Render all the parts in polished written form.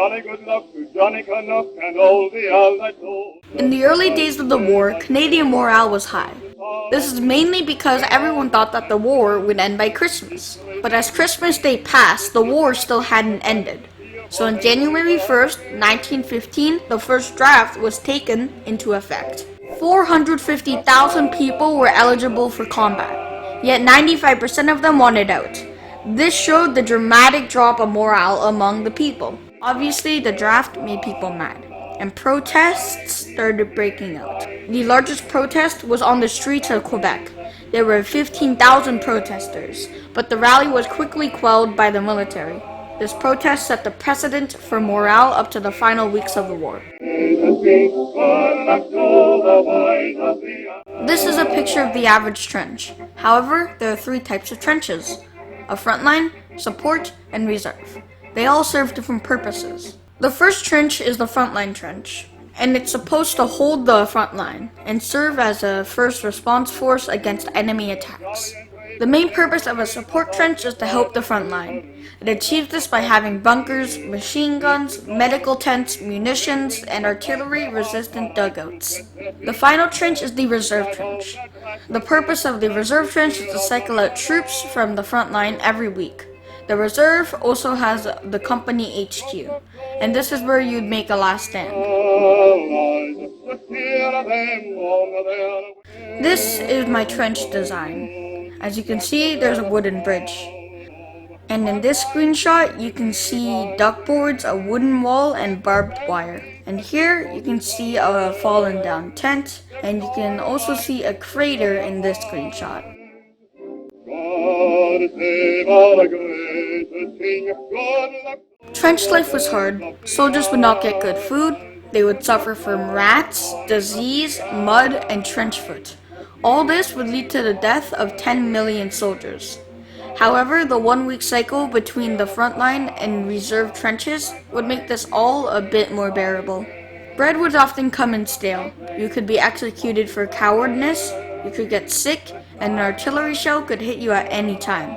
jolly good luck to Johnny Canuck and all the others I told. In the early days of the war, Canadian morale was high. This is mainly because everyone thought that the war would end by Christmas. But as Christmas Day passed, the war still hadn't ended. So on January 1st, 1915, the first draft was taken into effect. 450,000 people were eligible for combat, yet 95% of them wanted out. This showed the dramatic drop of morale among the people. Obviously, the draft made people mad, and protests started breaking out. The largest protest was on the streets of Quebec. There were 15,000 protesters, but the rally was quickly quelled by the military. This protest set the precedent for morale up to the final weeks of the war. This is a picture of the average trench. However, there are three types of trenches: a frontline, support, and reserve. They all serve different purposes. The first trench is the frontline trench, and it's supposed to hold the front line and serve as a first response force against enemy attacks. The main purpose of a support trench is to help the front line. It achieves this by having bunkers, machine guns, medical tents, munitions, and artillery-resistant dugouts. The final trench is the reserve trench. The purpose of the reserve trench is to cycle out troops from the front line every week. The reserve also has the company HQ, and this is where you'd make a last stand. This is my trench design. As you can see, there's a wooden bridge. And in this screenshot, you can see duckboards, a wooden wall, and barbed wire. And here, you can see a fallen down tent, and you can also see a crater in this screenshot. Trench life was hard. Soldiers would not get good food. They would suffer from rats, disease, mud, and trench foot. All this would lead to the death of 10 million soldiers. However, the 1-week cycle between the frontline and reserve trenches would make this all a bit more bearable. Bread would often come in stale. You could be executed for cowardness, you could get sick, and an artillery shell could hit you at any time.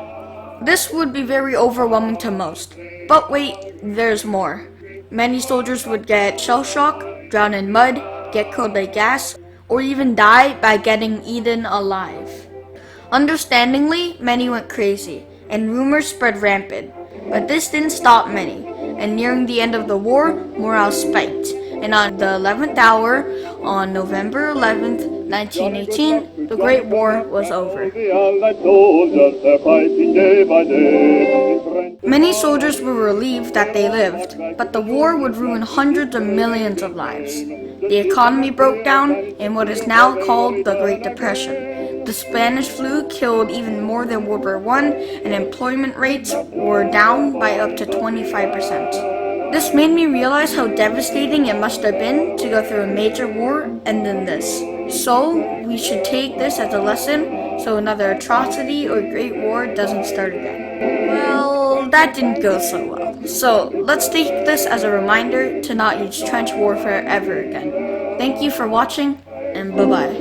This would be very overwhelming to most. But wait, there's more. Many soldiers would get shell shock, drown in mud, get killed by gas, or even die by getting eaten alive. Understandingly, many went crazy, and rumors spread rampant. But this didn't stop many, and nearing the end of the war, morale spiked. And on the 11th hour, on November 11th, 1918, the Great War was over. Many soldiers were relieved that they lived, but the war would ruin hundreds of millions of lives. The economy broke down in what is now called the Great Depression. The Spanish flu killed even more than World War I, and employment rates were down by up to 25%. This made me realize how devastating it must have been to go through a major war and then this. So, we should take this as a lesson so another atrocity or great war doesn't start again. Well, that didn't go so well. So, let's take this as a reminder to not use trench warfare ever again. Thank you for watching, and bye-bye.